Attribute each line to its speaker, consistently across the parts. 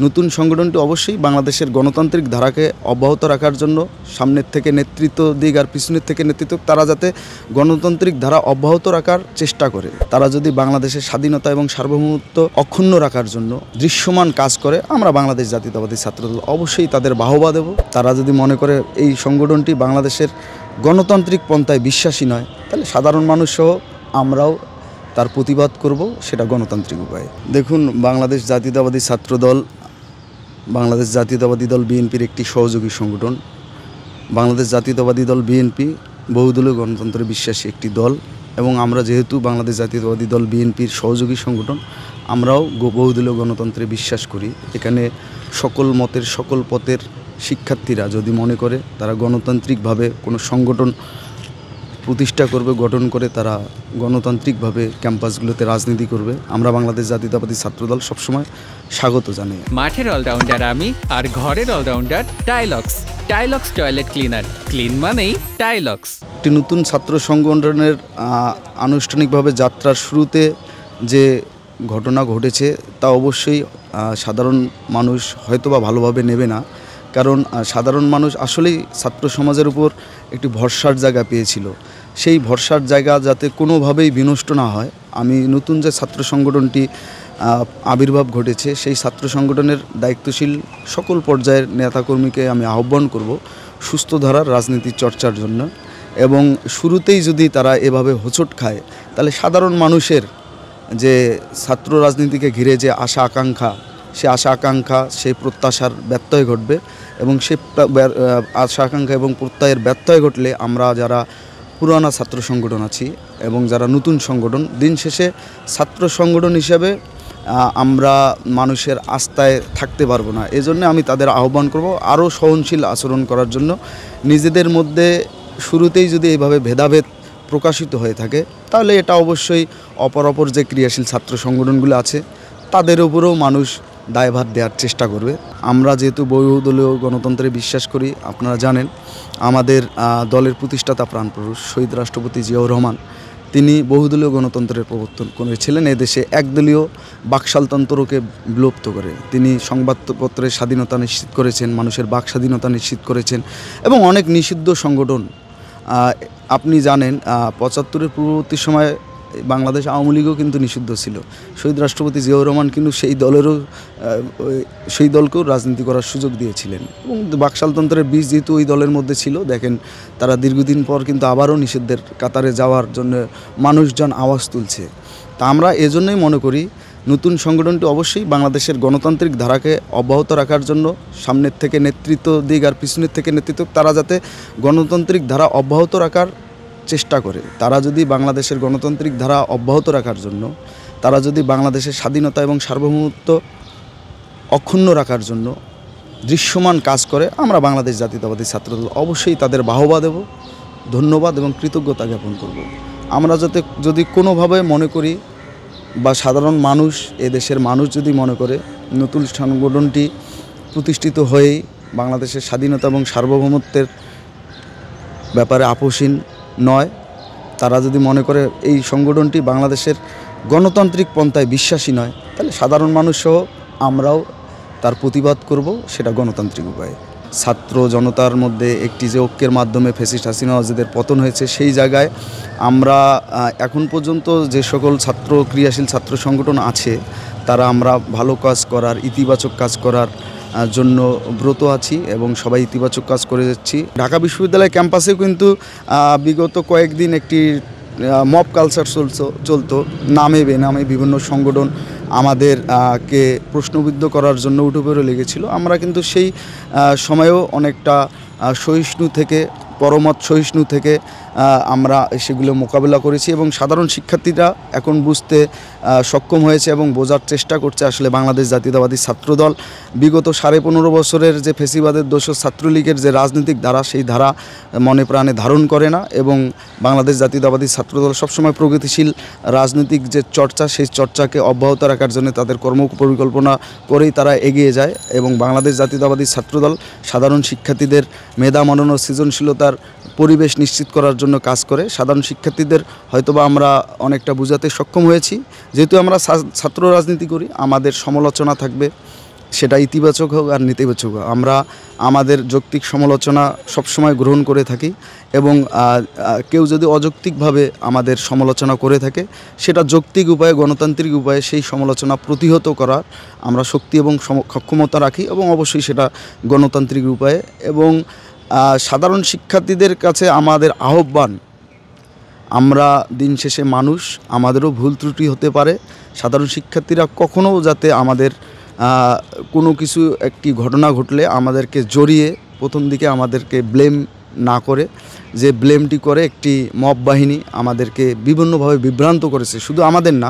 Speaker 1: নতুন সংগঠনটি অবশ্যই বাংলাদেশের গণতান্ত্রিক ধারাকে অব্যাহত রাখার জন্য সামনের থেকে নেতৃত্ব দিক আর পিছনের থেকে নেতৃত্ব, তারা যাতে গণতান্ত্রিক ধারা অব্যাহত রাখার চেষ্টা করে। তারা যদি বাংলাদেশের স্বাধীনতা এবং সার্বভৌমত্ব অক্ষুণ্ণ রাখার জন্য দৃশ্যমান কাজ করে, আমরা বাংলাদেশ জাতীয়তাবাদী ছাত্রদল অবশ্যই তাদের বাহবা দেব। তারা যদি মনে করে এই সংগঠনটি বাংলাদেশের গণতান্ত্রিক পন্থায় বিশ্বাসী নয়, তাহলে সাধারণ মানুষ সহ আমরাও তার প্রতিবাদ করব, সেটা গণতান্ত্রিক উপায়ে। দেখুন, বাংলাদেশ জাতীয়তাবাদী ছাত্রদল বাংলাদেশ জাতীয়তাবাদী দল বিএনপির একটি সহযোগী সংগঠন। বাংলাদেশ জাতীয়তাবাদী দল বিএনপি বহুদলীয় গণতন্ত্রে বিশ্বাসী একটি দল, এবং আমরা যেহেতু বাংলাদেশ জাতীয়তাবাদী দল বিএনপির সহযোগী সংগঠন, আমরাও বহুদলীয় গণতন্ত্রে বিশ্বাস করি। এখানে সকল মতের সকল পথের শিক্ষার্থীরা যদি মনে করে তারা গণতান্ত্রিকভাবে কোনো সংগঠন প্রতিষ্ঠা করবে, গঠন করে তারা গণতান্ত্রিকভাবে ক্যাম্পাসগুলোতে রাজনীতি করবে, আমরা বাংলাদেশ জাতীয়তাবাদী ছাত্রদল সবসময় স্বাগত জানাই।
Speaker 2: মাঠের অলরাউন্ডার আমি, আর ঘরের allrounder Tylox. Tylox toilet cleaner, clean মানেই টাইলক্স।
Speaker 1: একটি নতুন ছাত্র সংগঠনের আনুষ্ঠানিকভাবে যাত্রার শুরুতে যে ঘটনা ঘটেছে তা অবশ্যই সাধারণ মানুষ হয়তোবা ভালোভাবে নেবে না, কারণ সাধারণ মানুষ আসলেই ছাত্র সমাজের উপর একটি ভরসার জায়গা পেয়েছিল। সেই ভরসার জায়গা যাতে কোনোভাবেই বিনষ্ট না হয়, আমি নতুন যে ছাত্র সংগঠনটি আবির্ভাব ঘটেছে সেই ছাত্র সংগঠনের দায়িত্বশীল সকল পর্যায়ের নেতাকর্মীকে আমি আহ্বান করব সুস্থ ধারার রাজনীতি চর্চার জন্য। এবং শুরুতেই যদি তারা এভাবে হোঁচট খায়, তাহলে সাধারণ মানুষের যে ছাত্র রাজনীতিকে ঘিরে যে আশা আকাঙ্ক্ষা, সেই প্রত্যাশার ব্যত্যয় ঘটবে, এবং সে আশা আকাঙ্ক্ষা এবং প্রত্যয়ের ব্যত্যয় ঘটলে আমরা যারা পুরানা ছাত্র সংগঠন আছি এবং যারা নতুন সংগঠন, দিন শেষে ছাত্র সংগঠন হিসেবে আমরা মানুষের আস্থায় থাকতে পারবো না। এজন্য আমি তাদের আহ্বান করব আরও সহনশীল আচরণ করার জন্য। নিজেদের মধ্যে শুরুতেই যদি এইভাবে ভেদাভেদ প্রকাশিত হয়ে থাকে, তাহলে এটা অবশ্যই অপর যে ক্রিয়াশীল ছাত্র সংগঠনগুলো আছে তাদের উপরেও মানুষ দায়ভার দেওয়ার চেষ্টা করবে। আমরা যেহেতু বহুদলীয় গণতন্ত্রে বিশ্বাস করি, আপনারা জানেন আমাদের দলের প্রতিষ্ঠাতা প্রাণপুরুষ শহীদ রাষ্ট্রপতি জিয়াউর রহমান, তিনি বহুদলীয় গণতন্ত্রের প্রবর্তন করেছিলেন। এদেশে একদলীয় বাকশালতন্ত্রকে বিলুপ্ত করে তিনি সংবাদপত্রের স্বাধীনতা নিশ্চিত করেছেন, মানুষের বাক স্বাধীনতা নিশ্চিত করেছেন, এবং অনেক নিষিদ্ধ সংগঠন আপনি জানেন ৭৫-এর পূর্ববর্তী সময়ে বাংলাদেশ আওয়ামী লীগও কিন্তু নিষিদ্ধ ছিল। শহীদ রাষ্ট্রপতি জিয়াউর রহমান কিন্তু সেই দলকেও রাজনীতি করার সুযোগ দিয়েছিলেন, এবং বাকশালতন্ত্রের বীজ যেহেতু ওই দলের মধ্যে ছিল, দেখেন তারা দীর্ঘদিন পর কিন্তু আবারও নিষিদ্ধের কাতারে যাওয়ার জন্য মানুষজন আওয়াজ তুলছে। তা আমরা এজন্যই মনে করি নতুন সংগঠনটি অবশ্যই বাংলাদেশের গণতান্ত্রিক ধারাকে অব্যাহত রাখার জন্য সামনের থেকে নেতৃত্ব দিক আর পিছনের থেকে নেতৃত্ব, তারা যাতে গণতান্ত্রিক ধারা অব্যাহত রাখার চেষ্টা করে। তারা যদি বাংলাদেশের গণতান্ত্রিক ধারা অব্যাহত রাখার জন্য, তারা যদি বাংলাদেশের স্বাধীনতা এবং সার্বভৌমত্ব অক্ষুণ্ণ রাখার জন্য দৃশ্যমান কাজ করে, আমরা বাংলাদেশ জাতীয়তাবাদী ছাত্রদল অবশ্যই তাদের বাহবা দেব, ধন্যবাদ এবং কৃতজ্ঞতা জ্ঞাপন করব। আমরা যদি কোনোভাবে মনে করি বা সাধারণ মানুষ, এদেশের মানুষ যদি মনে করে নতুন সংগঠনটি প্রতিষ্ঠিত হয়েই বাংলাদেশের স্বাধীনতা এবং সার্বভৌমত্বের ব্যাপারে আপোষহীন নয়, তারা যদি মনে করে এই সংগঠনটি বাংলাদেশের গণতান্ত্রিক পন্থায় বিশ্বাসী নয়, তাহলে সাধারণ মানুষ সহ আমরাও তার প্রতিবাদ করব, সেটা গণতান্ত্রিক উপায়ে। ছাত্র জনতার মধ্যে একটি যে ঐক্যের মাধ্যমে ফ্যাসিস্ট হাসিনা ওয়াজেদের পতন হয়েছে, সেই জায়গায় আমরা এখন পর্যন্ত যে সকল ক্রিয়াশীল ছাত্র সংগঠন আছে, তারা আমরা ভালো কাজ করার, ইতিবাচক কাজ করার জন্য ব্রত আছি এবং সবাই ইতিবাচক কাজ করে যাচ্ছি। ঢাকা বিশ্ববিদ্যালয় ক্যাম্পাসেও কিন্তু বিগত কয়েকদিন একটি মব কালচার চলতো, নামে বেনামে বিভিন্ন সংগঠন আমাদেরকে প্রশ্নবিদ্ধ করার জন্য উঠে পড়ে লেগেছিল। আমরা কিন্তু সেই সময়েও অনেকটা পরমত সহিষ্ণু থেকে আমরা সেগুলো মোকাবেলা করেছি, এবং সাধারণ শিক্ষার্থীরা এখন বুঝতে সক্ষম হয়েছে এবং বোঝার চেষ্টা করছে আসলে বাংলাদেশ জাতীয়তাবাদী ছাত্রদল বিগত 15.5 বছরের যে ফেসিবাদের দোষর ছাত্রলীগের যে রাজনৈতিক ধারা, সেই ধারা মনে প্রাণে ধারণ করে না, এবং বাংলাদেশ জাতীয়তাবাদী ছাত্রদল সবসময় প্রগতিশীল রাজনৈতিক যে চর্চা, সেই চর্চাকে অব্যাহত রাখার জন্য তাদের কর্মপরিকল্পনা করেই তারা এগিয়ে যায়। এবং বাংলাদেশ জাতীয়তাবাদী ছাত্রদল সাধারণ শিক্ষার্থীদের মেধা মনন ও সৃজনশীলতার পরিবেশ নিশ্চিত করার জন্য কাজ করে। সাধারণ শিক্ষার্থীদের হয়তোবা আমরা অনেকটা বোঝাতে সক্ষম হয়েছি। যেহেতু আমরা ছাত্র রাজনীতি করি, আমাদের সমালোচনা থাকবে, সেটা ইতিবাচক হোক আর নেতিবাচক হোক, আমরা আমাদের যৌক্তিক সমালোচনা সবসময় গ্রহণ করে থাকি এবং কেউ যদি অযৌক্তিকভাবে আমাদের সমালোচনা করে থাকে সেটা যৌক্তিক উপায়ে, গণতান্ত্রিক উপায়ে সেই সমালোচনা প্রতিহত করার আমরা শক্তি এবং সক্ষমতা রাখি এবং অবশ্যই সেটা গণতান্ত্রিক উপায়ে। এবং সাধারণ শিক্ষার্থীদের কাছে আমাদের আহ্বান, আমরা দিন শেষে মানুষ, আমাদেরও ভুল ত্রুটি হতে পারে। সাধারণ শিক্ষার্থীরা কখনও যাতে আমাদের কোনো কিছু একটি ঘটনা ঘটলে আমাদেরকে জড়িয়ে প্রথম দিকে আমাদেরকে ব্লেম না করে, যে ব্লেমটি করে একটি মব বাহিনী আমাদেরকে বিভিন্নভাবে বিভ্রান্ত করেছে, শুধু আমাদের না,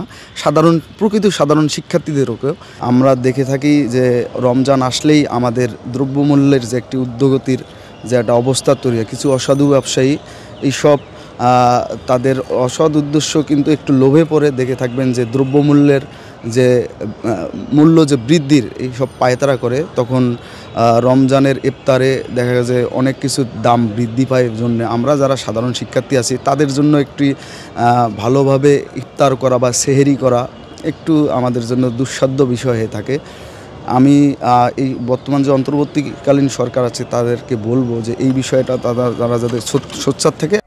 Speaker 1: প্রকৃত সাধারণ শিক্ষার্থীদেরকেও। আমরা দেখে থাকি যে রমজান আসলেই আমাদের দ্রব্যমূল্যের যে একটি ঊর্ধ্বগতির যে একটা অবস্থা তৈরি হয়, কিছু অসাধু ব্যবসায়ী এইসব তাদের অসৎ উদ্দেশ্য কিন্তু একটু লোভে পড়ে দেখে থাকবেন যে দ্রব্যমূল্যের যে মূল্য যে বৃদ্ধির এইসব পায়তারা করে, তখন রমজানের ইফতারে দেখা যায় যে অনেক কিছু দাম বৃদ্ধি পায়। জন্য আমরা যারা সাধারণ শিক্ষার্থী আছি তাদের জন্য একটি ভালোভাবে ইফতার করা বা সেহেরি করা একটু আমাদের জন্য দুঃসাধ্য বিষয় হয়ে থাকে। আমি এই বর্তমান যে অন্তর্বর্তীকালীন সরকার আছে তাদেরকে বলবো যে এই বিষয়টা তারা যাতে সোচ্চার থেকে